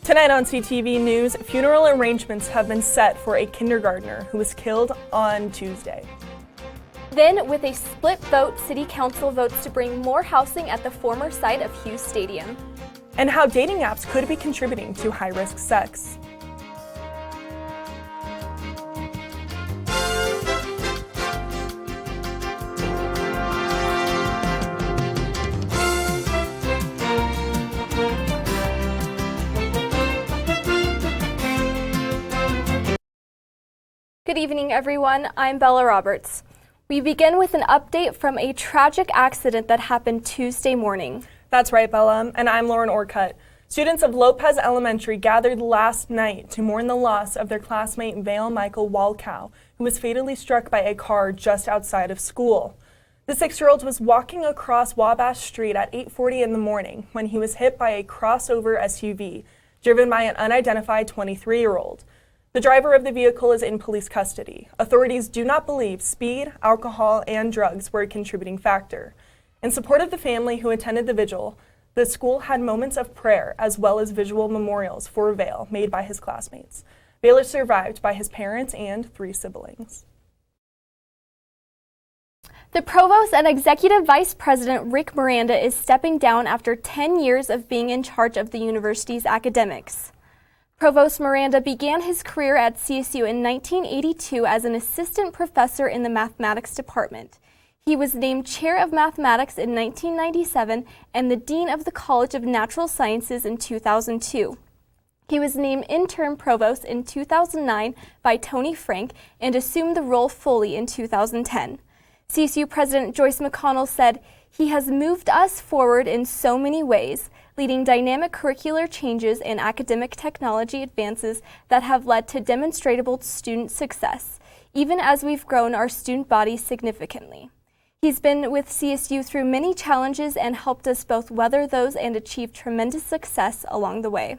Tonight on CTV News, funeral arrangements have been set for a kindergartner who was killed on Tuesday. Then, with a split vote, City Council votes to bring more housing at the former site of Hughes Stadium. And how dating apps could be contributing to high-risk sex. Good evening, everyone. I'm Bella Roberts. We begin with an update from a tragic accident that happened Tuesday morning. That's right, Bella, and I'm Lauren Orcutt. Students of Lopez Elementary gathered last night to mourn the loss of their classmate Vale Michael Walcow, who was fatally struck by a car just outside of school. The 6-year-old was walking across Wabash Street at 8:40 in the morning when he was hit by a crossover SUV driven by an unidentified 23-year-old. The driver of the vehicle is in police custody. Authorities do not believe speed, alcohol, and drugs were a contributing factor. In support of the family who attended the vigil, the school had moments of prayer as well as visual memorials for Vale made by his classmates. Vale is survived by his parents and 3 siblings. The Provost and Executive Vice President Rick Miranda is stepping down after 10 years of being in charge of the university's academics. Provost Miranda began his career at CSU in 1982 as an assistant professor in the mathematics department. He was named chair of mathematics in 1997 and the dean of the College of Natural Sciences in 2002. He was named interim provost in 2009 by Tony Frank and assumed the role fully in 2010. CSU President Joyce McConnell said, "He has moved us forward in so many ways, leading dynamic curricular changes and academic technology advances that have led to demonstrable student success, even as we've grown our student body significantly. He's been with CSU through many challenges and helped us both weather those and achieve tremendous success along the way."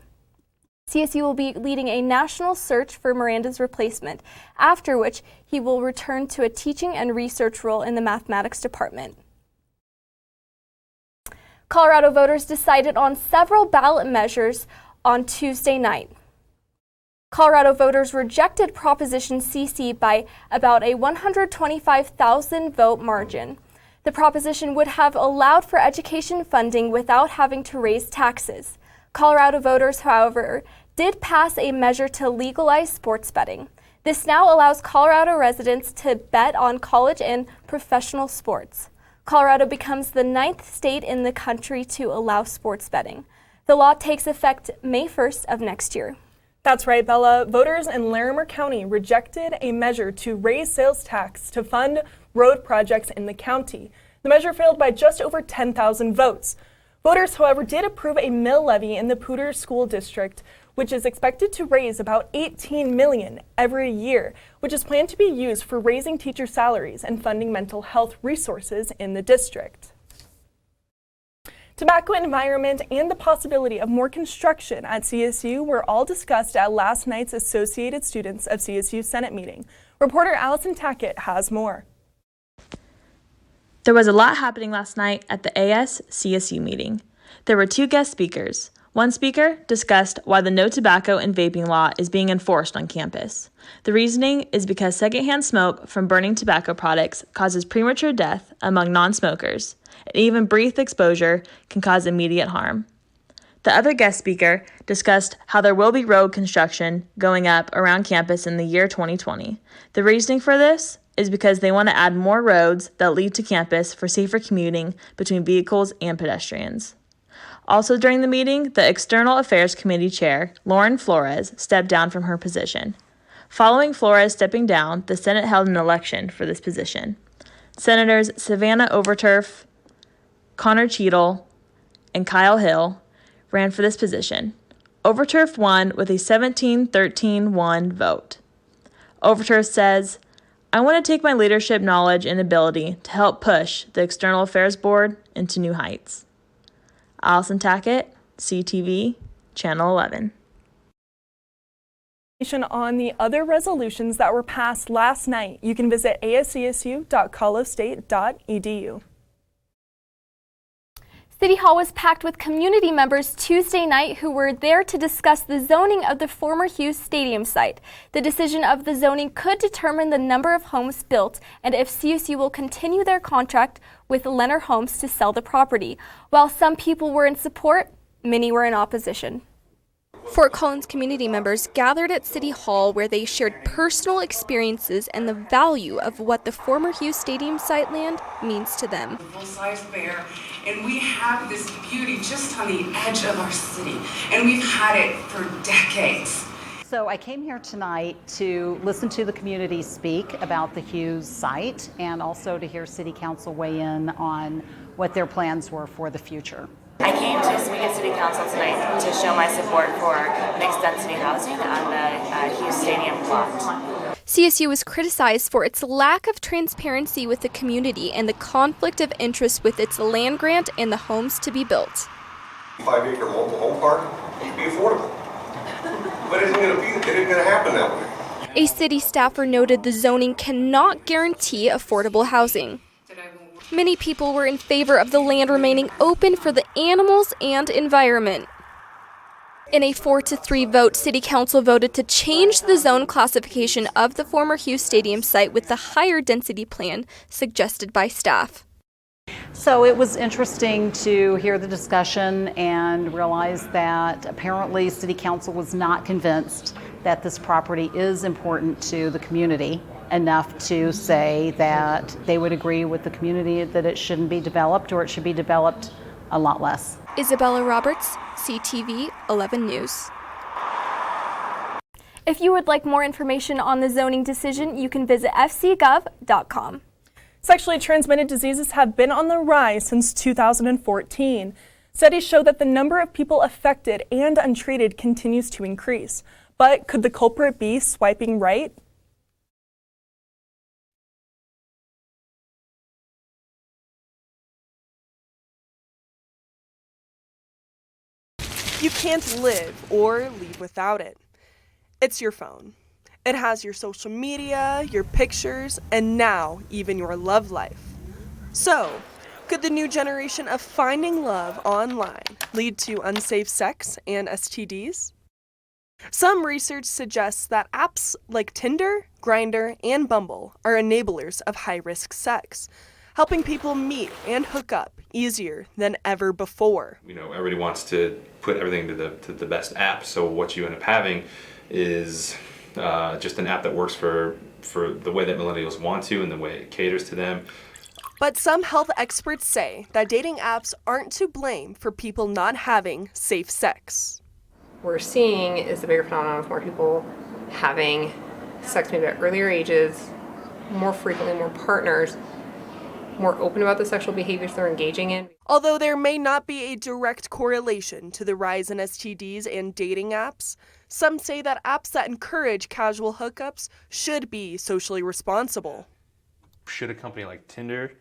CSU will be leading a national search for Miranda's replacement, after which he will return to a teaching and research role in the mathematics department. Colorado voters decided on several ballot measures on Tuesday night. Colorado voters rejected Proposition CC by about a 125,000 vote margin. The proposition would have allowed for education funding without having to raise taxes. Colorado voters, however, did pass a measure to legalize sports betting. This now allows Colorado residents to bet on college and professional sports. Colorado becomes the 9th state in the country to allow sports betting. The law takes effect May 1st of next year. That's right, Bella. Voters in Larimer County rejected a measure to raise sales tax to fund road projects in the county. The measure failed by just over 10,000 votes. Voters, however, did approve a mill levy in the Poudre School District, which is expected to raise about $18 million every year, which is planned to be used for raising teacher salaries and funding mental health resources in the district. Tobacco environment and the possibility of more construction at CSU were all discussed at last night's Associated Students of CSU Senate meeting. Reporter Allison Tackett has more. There was a lot happening last night at the AS-CSU meeting. There were 2 guest speakers. One speaker discussed why the no tobacco and vaping law is being enforced on campus. The reasoning is because secondhand smoke from burning tobacco products causes premature death among non-smokers, and even brief exposure can cause immediate harm. The other guest speaker discussed how there will be road construction going up around campus in the year 2020. The reasoning for this is because they want to add more roads that lead to campus for safer commuting between vehicles and pedestrians. Also during the meeting, the External Affairs Committee Chair, Lauren Flores, stepped down from her position. Following Flores stepping down, the Senate held an election for this position. Senators Savannah Overturf, Connor Cheadle, and Kyle Hill ran for this position. Overturf won with a 17-13-1 vote. Overturf says, "I want to take my leadership knowledge and ability to help push the External Affairs Board into new heights." Allison Tackett, CTV, Channel 11. On the other resolutions that were passed last night, you can visit ascsu.colostate.edu. City Hall was packed with community members Tuesday night who were there to discuss the zoning of the former Hughes Stadium site. The decision of the zoning could determine the number of homes built and if CSU will continue their contract with Leonard Homes to sell the property. While some people were in support, many were in opposition. Fort Collins community members gathered at City Hall where they shared personal experiences and the value of what the former Hughes Stadium site land means to them. Full-size fair, and we have this beauty just on the edge of our city, and we've had it for decades. So I came here tonight to listen to the community speak about the Hughes site and also to hear City Council weigh in on what their plans were for the future. I came to speak at City Council tonight to show my support for mixed-density housing on the Hughes Stadium lot. CSU was criticized for its lack of transparency with the community and the conflict of interest with its land grant and the homes to be built. 5-acre mobile home park should be affordable, but it isn't going to happen that way. A city staffer noted the zoning cannot guarantee affordable housing. Many people were in favor of the land remaining open for the animals and environment. In a 4-3 vote, City Council voted to change the zone classification of the former Hughes Stadium site with the higher density plan suggested by staff. So it was interesting to hear the discussion and realize that apparently City Council was not convinced that this property is important to the community enough to say that they would agree with the community that it shouldn't be developed or it should be developed a lot less. Isabella Roberts, CTV 11 News. If you would like more information on the zoning decision, you can visit fcgov.com. Sexually transmitted diseases have been on the rise since 2014. Studies show that the number of people affected and untreated continues to increase. But could the culprit be swiping right? You can't live or leave without it. It's your phone. It has your social media, your pictures, and now even your love life. So, could the new generation of finding love online lead to unsafe sex and STDs? Some research suggests that apps like Tinder, Grindr, and Bumble are enablers of high-risk sex, helping people meet and hook up easier than ever before. You know, everybody wants to put everything to the best app, so what you end up having is just an app that works for the way that millennials want to and the way it caters to them. But some health experts say that dating apps aren't to blame for people not having safe sex. What we're seeing is the bigger phenomenon of more people having sex maybe at earlier ages, more frequently, more partners, more open about the sexual behaviors they're engaging in. Although there may not be a direct correlation to the rise in STDs and dating apps, some say that apps that encourage casual hookups should be socially responsible. Should a company like Tinder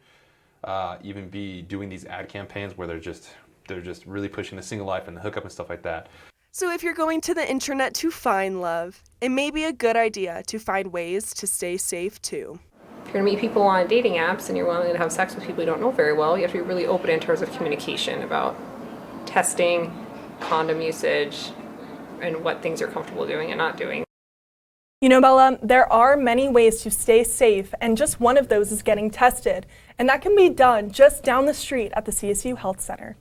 even be doing these ad campaigns where they're just really pushing the single life and the hookup and stuff like that? So if you're going to the internet to find love, it may be a good idea to find ways to stay safe too. If you're going to meet people on dating apps and you're willing to have sex with people you don't know very well, you have to be really open in terms of communication about testing, condom usage, and what things you're comfortable doing and not doing. You know, Bella, there are many ways to stay safe, and just one of those is getting tested. And that can be done just down the street at the CSU Health Center.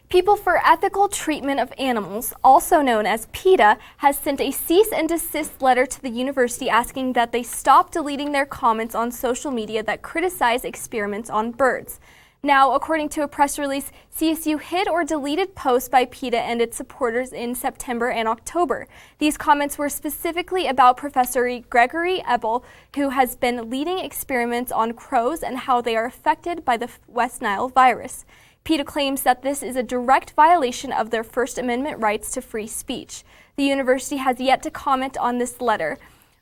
People for Ethical Treatment of Animals, also known as PETA, has sent a cease and desist letter to the university asking that they stop deleting their comments on social media that criticize experiments on birds. Now, according to a press release, CSU hid or deleted posts by PETA and its supporters in September and October. These comments were specifically about Professor Gregory Ebel, who has been leading experiments on crows and how they are affected by the West Nile virus. PETA claims that this is a direct violation of their First Amendment rights to free speech. The university has yet to comment on this letter.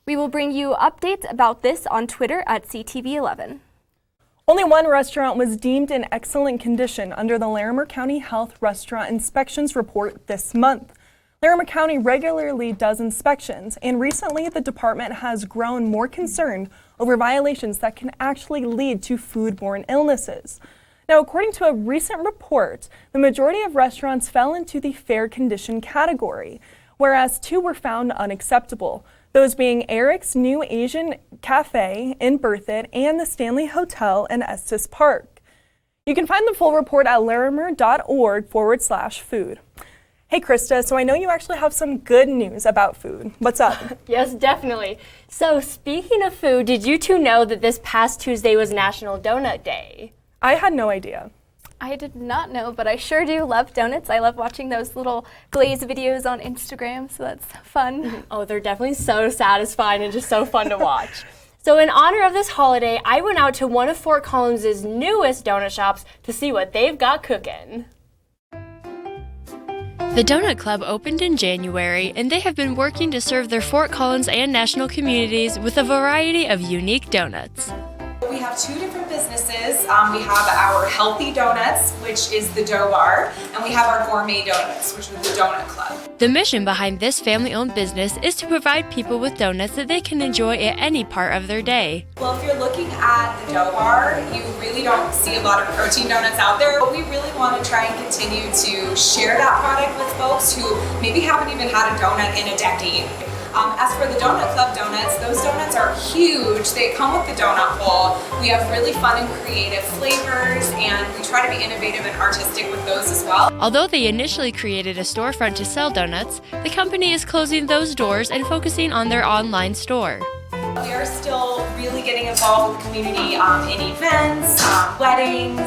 We will bring you updates about this on Twitter at CTV11. Only one restaurant was deemed in excellent condition under the Larimer County Health Restaurant Inspections Report this month. Larimer County regularly does inspections, and recently the department has grown more concerned over violations that can actually lead to foodborne illnesses. Now, according to a recent report, the majority of restaurants fell into the fair condition category, whereas 2 were found unacceptable, those being Eric's New Asian Cafe in Berthoud and the Stanley Hotel in Estes Park. You can find the full report at larimer.org/food. Hey Krista, so I know you actually have some good news about food. What's up? Yes, definitely. So speaking of food, did you two know that this past Tuesday was National Donut Day? I had no idea. I did not know, but I sure do love donuts. I love watching those little glaze videos on Instagram, so that's fun. Oh, they're definitely so satisfying and just so fun to watch. So in honor of this holiday, I went out to one of Fort Collins' newest donut shops to see what they've got cooking. The Donut Club opened in January, and they have been working to serve their Fort Collins and national communities with a variety of unique donuts. We have 2 different businesses. We have our Healthy Donuts, which is the dough bar, and we have our Gourmet Donuts, which is the Donut Club. The mission behind this family-owned business is to provide people with donuts that they can enjoy at any part of their day. Well, if you're looking at the dough bar, you really don't see a lot of protein donuts out there, but we really want to try and continue to share that product with folks who maybe haven't even had a donut in a decade. As for the Donut Club donuts, those donuts are huge. They come with the donut bowl. We have really fun and creative flavors, and we try to be innovative and artistic with those as well. Although they initially created a storefront to sell donuts, the company is closing those doors and focusing on their online store. We are still really getting involved with community in events, weddings,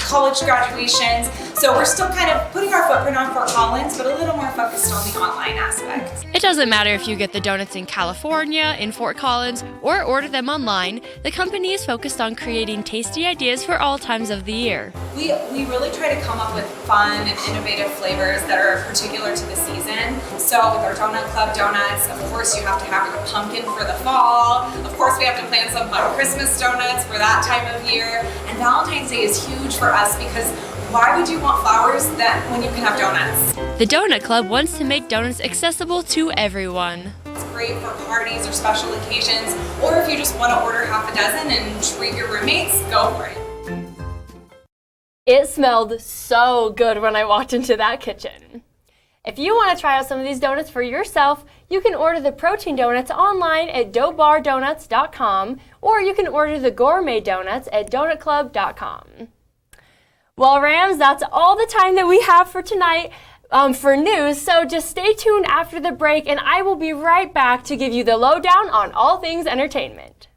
college graduations. So we're still kind of putting our footprint on Fort Collins, but a little more focused on the online aspect. It doesn't matter if you get the donuts in California, in Fort Collins, or order them online, the company is focused on creating tasty ideas for all times of the year. We really try to come up with fun and innovative flavors that are particular to the season. So with our Donut Club donuts, of course you have to have your pumpkin for the fall. Of course we have to plan some fun Christmas donuts for that time of year. And Valentine's Day is huge for us because why would you want flowers when you can have donuts? The Donut Club wants to make donuts accessible to everyone. It's great for parties or special occasions, or if you just want to order half a dozen and treat your roommates, go for it. It smelled so good when I walked into that kitchen. If you want to try out some of these donuts for yourself, you can order the protein donuts online at doughbardonuts.com, or you can order the gourmet donuts at donutclub.com. Well, Rams, that's all the time that we have for tonight for news, so just stay tuned after the break, and I will be right back to give you the lowdown on all things entertainment.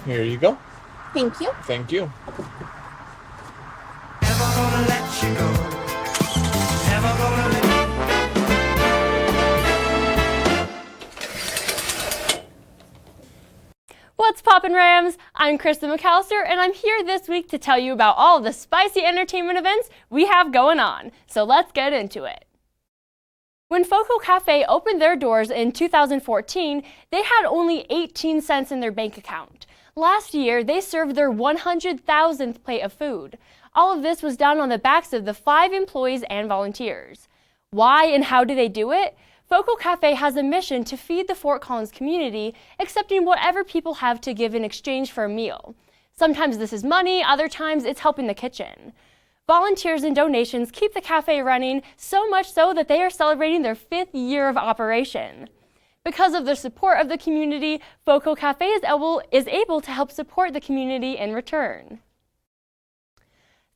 Here you go. Thank you. Thank you. Never gonna let you go. Never gonna let What's Poppin Rams? I'm Krista McAllister, and I'm here this week to tell you about all the spicy entertainment events we have going on. So let's get into it. When Foco Cafe opened their doors in 2014, they had only 18 cents in their bank account. Last year, they served their 100,000th plate of food. All of this was done on the backs of the 5 employees and volunteers. Why and how do they do it? Foco Cafe has a mission to feed the Fort Collins community, accepting whatever people have to give in exchange for a meal. Sometimes this is money, other times it's helping the kitchen. Volunteers and donations keep the cafe running, so much so that they are celebrating their 5th year of operation. Because of the support of the community, Foco Cafe is able to help support the community in return.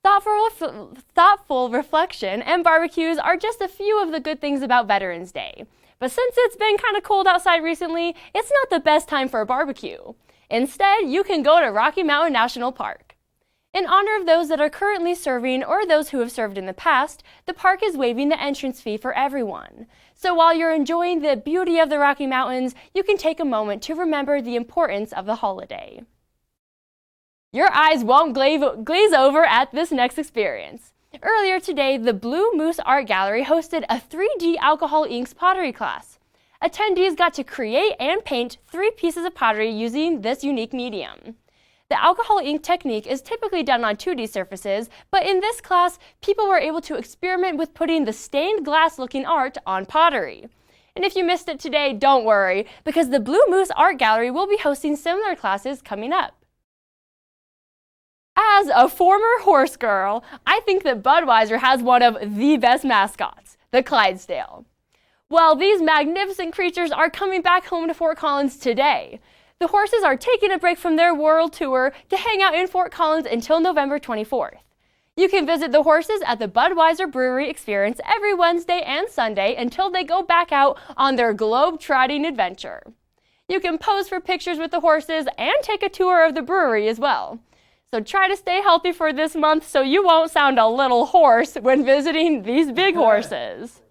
Thoughtful reflection and barbecues are just a few of the good things about Veterans Day. But since it's been kind of cold outside recently, it's not the best time for a barbecue. Instead, you can go to Rocky Mountain National Park. In honor of those that are currently serving or those who have served in the past, the park is waiving the entrance fee for everyone. So while you're enjoying the beauty of the Rocky Mountains, you can take a moment to remember the importance of the holiday. Your eyes won't glaze over at this next experience. Earlier today, the Blue Moose Art Gallery hosted a 3D alcohol inks pottery class. Attendees got to create and paint 3 pieces of pottery using this unique medium. The alcohol ink technique is typically done on 2D surfaces, but in this class, people were able to experiment with putting the stained glass looking art on pottery. And if you missed it today, don't worry, because the Blue Moose Art Gallery will be hosting similar classes coming up. As a former horse girl, I think that Budweiser has one of the best mascots, the Clydesdale. Well, these magnificent creatures are coming back home to Fort Collins today. The horses are taking a break from their world tour to hang out in Fort Collins until November 24th. You can visit the horses at the Budweiser Brewery Experience every Wednesday and Sunday until they go back out on their globe-trotting adventure. You can pose for pictures with the horses and take a tour of the brewery as well. So try to stay healthy for this month so you won't sound a little hoarse when visiting these big horses.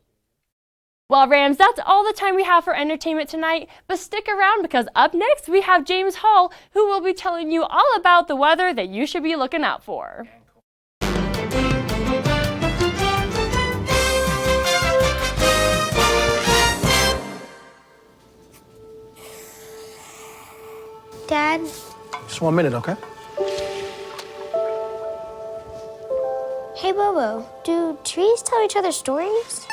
Well, Rams, that's all the time we have for entertainment tonight, but stick around because up next we have James Hall, who will be telling you all about the weather that you should be looking out for. Dad? Just 1 minute, okay? Hey, Bobo, do trees tell each other stories?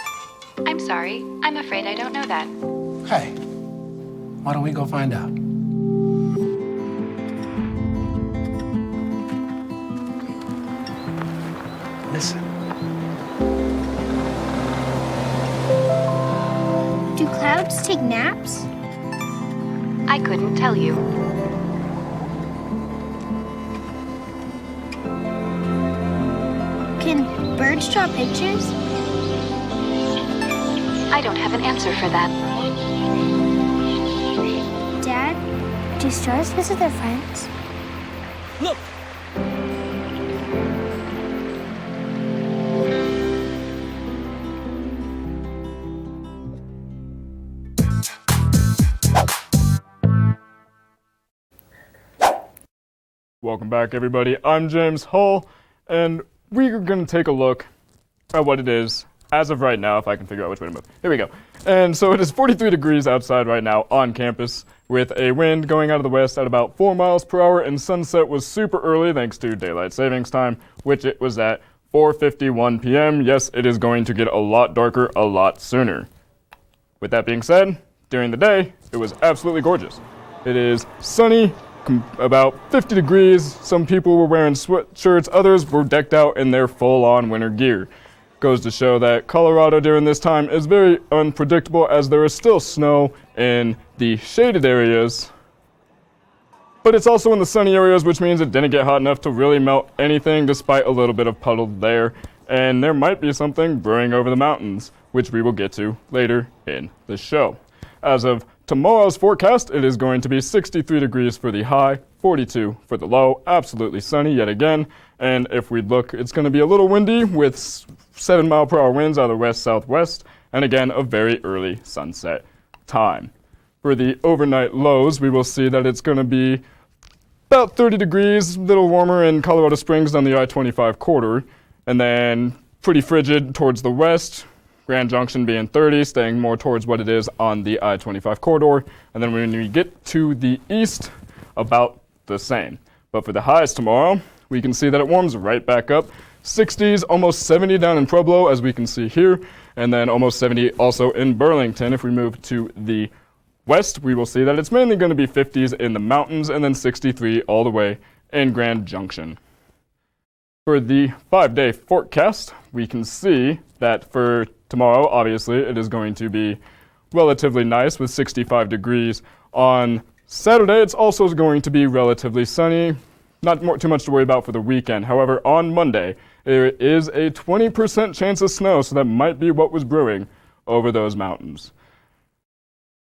I'm sorry. I'm afraid I don't know that. Hey, why don't we go find out? Listen. Do clouds take naps? I couldn't tell you. Can birds draw pictures? I don't have an answer for that. Dad, do stars visit their friends? Look! Welcome back, everybody. I'm James Hull, and we're going to take a look at what it is as of right now, if I can figure out which way to move. Here we go. And so it is 43 degrees outside right now on campus with a wind going out of the west at about 4 miles per hour, and sunset was super early thanks to daylight savings time, which it was at 4:51 p.m. Yes, it is going to get a lot darker a lot sooner. With that being said, during the day, it was absolutely gorgeous. It is sunny, about 50 degrees. Some people were wearing sweatshirts, others were decked out in their full-on winter gear. Goes to show that Colorado during this time is very unpredictable as there is still snow in the shaded areas, but it's also in the sunny areas, which means it didn't get hot enough to really melt anything despite a little bit of puddle there, and there might be something brewing over the mountains, which we will get to later in the show. As of tomorrow's forecast, it is going to be 63 degrees for the high, 42 for the low, absolutely sunny yet again, and if we look, it's going to be a little windy with 7-mile-per-hour winds out of the west-southwest, and again, a very early sunset time. For the overnight lows, we will see that it's going to be about 30 degrees, a little warmer in Colorado Springs on the I-25 corridor, and then pretty frigid towards the west, Grand Junction being 30, staying more towards what it is on the I-25 corridor, and then when we get to the east, about the same. But for the highs tomorrow, we can see that it warms right back up. 60s, almost 70 down in Pueblo, as we can see here, and then almost 70 also in Burlington. If we move to the west, we will see that it's mainly going to be 50s in the mountains, and then 63 all the way in Grand Junction. For the 5-day forecast, we can see that for tomorrow, obviously, it is going to be relatively nice with 65 degrees. On Saturday, it's also going to be relatively sunny, not too much to worry about for the weekend. However, on Monday, there is a 20% chance of snow, so that might be what was brewing over those mountains.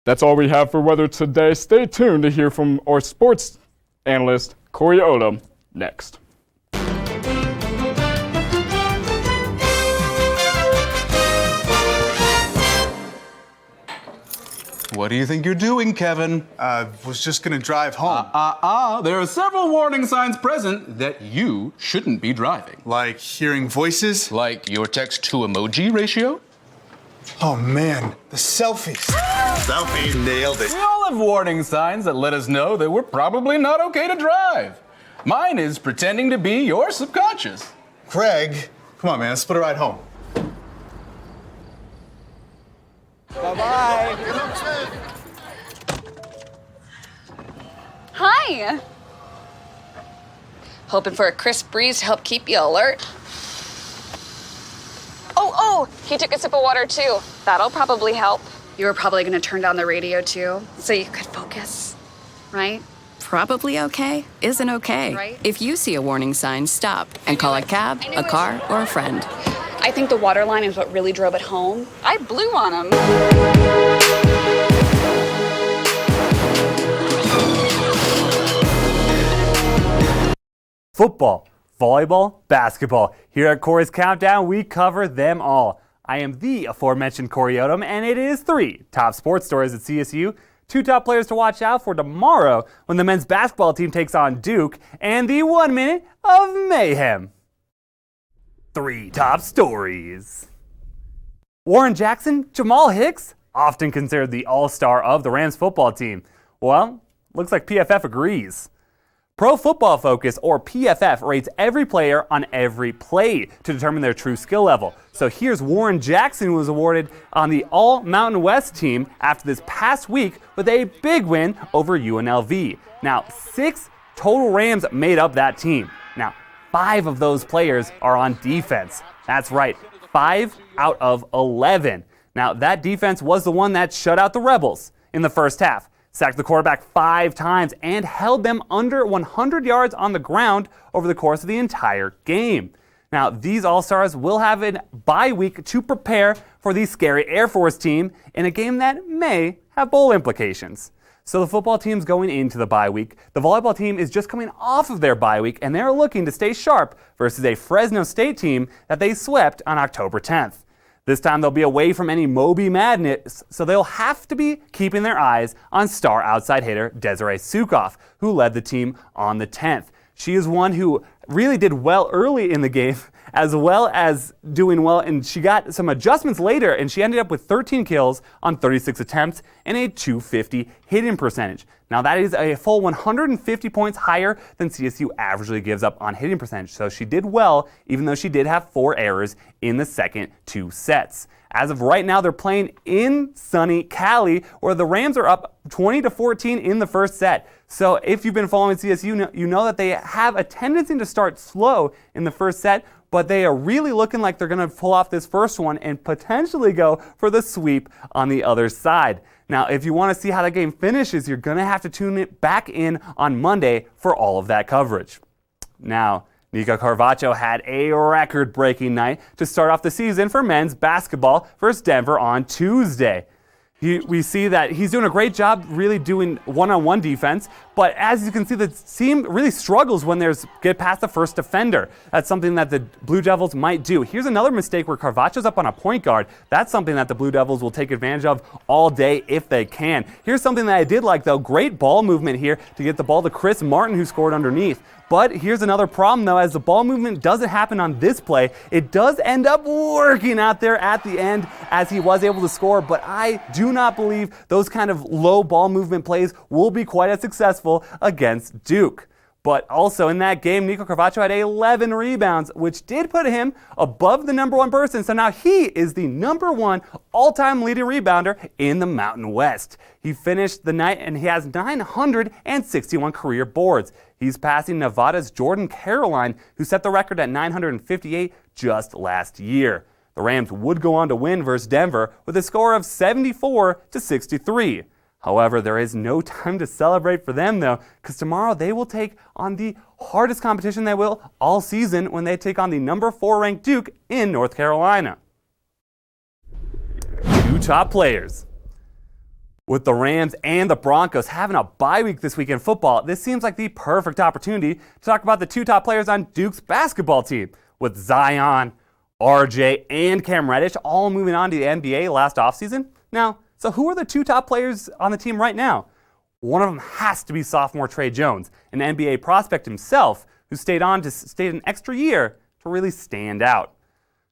That's all we have for weather today. Stay tuned to hear from our sports analyst, Cory Odom, next. What do you think you're doing, Kevin? Was just gonna drive home. There are several warning signs present that you shouldn't be driving. Like hearing voices? Like your text-to-emoji ratio? Oh man, the selfies. Selfie, nailed it. We all have warning signs that let us know that we're probably not okay to drive. Mine is pretending to be your subconscious. Craig, come on man, let's split a ride home. Bye-bye. Hi. Hoping for a crisp breeze to help keep you alert. Oh, he took a sip of water too. That'll probably help. You were probably going to turn down the radio too, so you could focus, right? Probably okay isn't okay. Right. If you see a warning sign, stop and call a cab, a car, or a friend. I think the water line is what really drove it home. I blew on him. Football, volleyball, basketball. Here at Cory's Countdown, we cover them all. I am the aforementioned Cory Odom, and it is 3 top sports stories at CSU, 2 top players to watch out for tomorrow when the men's basketball team takes on Duke, and the 1 minute of mayhem. 3 top stories. Warren Jackson, Jamal Hicks, often considered the all-star of the Rams football team. Well, looks like PFF agrees. Pro Football Focus, or PFF, rates every player on every play to determine their true skill level. So here's Warren Jackson, who was awarded on the All-Mountain West team after this past week with a big win over UNLV. Now, 6 total Rams made up that team. Now, 5 of those players are on defense. That's right, 5 out of 11. Now, that defense was the one that shut out the Rebels in the first half, sacked the quarterback 5 times, and held them under 100 yards on the ground over the course of the entire game. Now, these All-Stars will have a bye week to prepare for the scary Air Force team in a game that may have bowl implications. So the football team's going into the bye week. The volleyball team is just coming off of their bye week, and they're looking to stay sharp versus a Fresno State team that they swept on October 10th. This time they'll be away from any Moby madness, so they'll have to be keeping their eyes on star outside hitter Desiree Sukoff, who led the team on the 10th. She is one who really did well early in the game, as well as doing well, and she got some adjustments later, and she ended up with 13 kills on 36 attempts and a .250 hitting percentage. Now that is a full 150 points higher than CSU averagely gives up on hitting percentage, so she did well, even though she did have 4 errors in the second 2 sets. As of right now, they're playing in sunny Cali, where the Rams are up 20-14 in the first set. So if you've been following CSU, you know that they have a tendency to start slow in the first set, but they are really looking like they're going to pull off this first one and potentially go for the sweep on the other side. Now, if you want to see how the game finishes, you're going to have to tune it back in on Monday for all of that coverage. Now, Nico Carvacho had a record-breaking night to start off the season for men's basketball versus Denver on Tuesday. We see that he's doing a great job really doing one-on-one defense, but as you can see, the team really struggles when there's get past the first defender. That's something that the Blue Devils might do. Here's another mistake where Carvacho's up on a point guard. That's something that the Blue Devils will take advantage of all day if they can. Here's something that I did like, though. Great ball movement here to get the ball to Chris Martin, who scored underneath. But here's another problem, though. As the ball movement doesn't happen on this play, it does end up working out there at the end as he was able to score. But I do not believe those kind of low ball movement plays will be quite as successful against Duke. But also in that game, Nico Carvacho had 11 rebounds, which did put him above the number 1 person. So now he is the number 1 all-time leading rebounder in the Mountain West. He finished the night and he has 961 career boards. He's passing Nevada's Jordan Caroline, who set the record at 958 just last year. The Rams would go on to win versus Denver with a score of 74-63. However, there is no time to celebrate for them, though, because tomorrow they will take on the hardest competition they will all season when they take on the number 4 ranked Duke in North Carolina. 2 top players. With the Rams and the Broncos having a bye week this week in football, this seems like the perfect opportunity to talk about the 2 top players on Duke's basketball team, with Zion, RJ, and Cam Reddish all moving on to the NBA last offseason. Now, so who are the 2 top players on the team right now? One of them has to be sophomore Trey Jones, an NBA prospect himself who stayed an extra year to really stand out.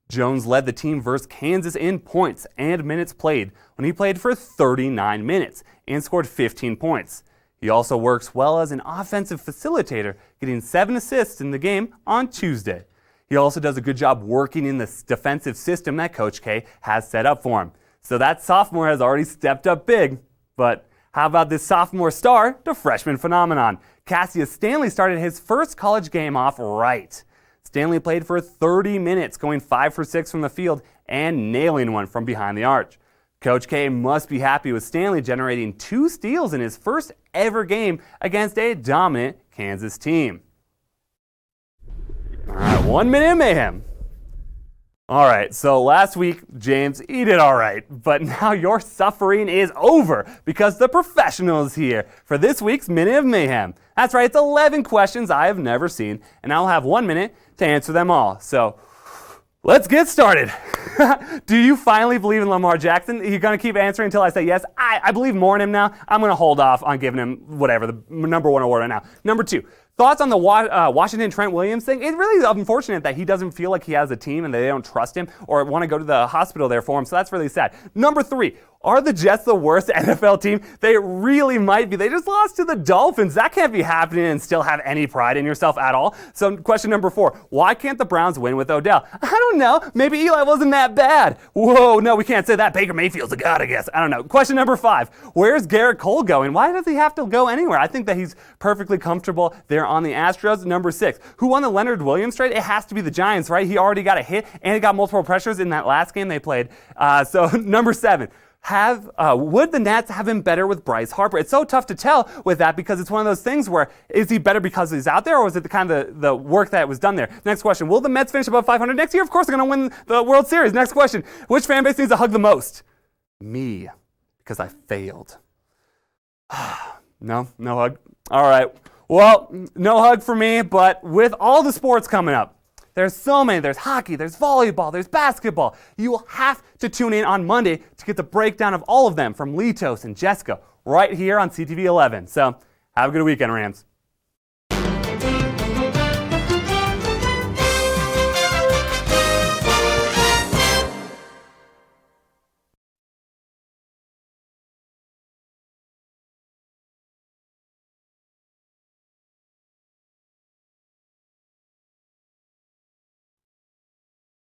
Jones led the team versus Kansas in points and minutes played when he played for 39 minutes and scored 15 points. He also works well as an offensive facilitator, getting 7 assists in the game on Tuesday. He also does a good job working in the defensive system that Coach K has set up for him. So that sophomore has already stepped up big. But how about this sophomore star to freshman phenomenon? Cassius Stanley started his first college game off right. Stanley played for 30 minutes, going 5 for 6 from the field and nailing one from behind the arch. Coach K must be happy with Stanley generating 2 steals in his first ever game against a dominant Kansas team. All right, 1 minute of mayhem. All right, so last week, James, he did all right, but now your suffering is over because the professional is here for this week's Minute of Mayhem. That's right, it's 11 questions I have never seen, and I'll have 1 minute to answer them all. So let's get started. Do you finally believe in Lamar Jackson? You're going to keep answering until I say yes? I believe more in him now. I'm going to hold off on giving him whatever, the number 1 award right now. Number 2. Thoughts on the Washington Trent Williams thing? It's really unfortunate that he doesn't feel like he has a team and they don't trust him or want to go to the hospital there for him, so that's really sad. Number 3, are the Jets the worst NFL team? They really might be. They just lost to the Dolphins. That can't be happening and still have any pride in yourself at all. So question number 4, why can't the Browns win with Odell? I don't know. Maybe Eli wasn't that bad. Whoa, no, we can't say that. Baker Mayfield's a god, I guess. I don't know. Question number 5, where's Garrett Cole going? Why does he have to go anywhere? I think that he's perfectly comfortable there on the Astros. Number 6, who won the Leonard Williams trade? It has to be the Giants, right? He already got a hit and he got multiple pressures in that last game they played. So number 7, would the Nats have been better with Bryce Harper? It's so tough to tell with that because it's one of those things where is he better because he's out there or is it the kind of the work that was done there? Next question, will the Mets finish above 500 next year? Of course they're going to win the World Series. Next question, which fan base needs a hug the most? Me, because I failed. No hug. All right. Well, no hug for me, but with all the sports coming up, there's so many. There's hockey, there's volleyball, there's basketball. You will have to tune in on Monday to get the breakdown of all of them from Litos and Jessica right here on CTV 11. So have a good weekend, Rams.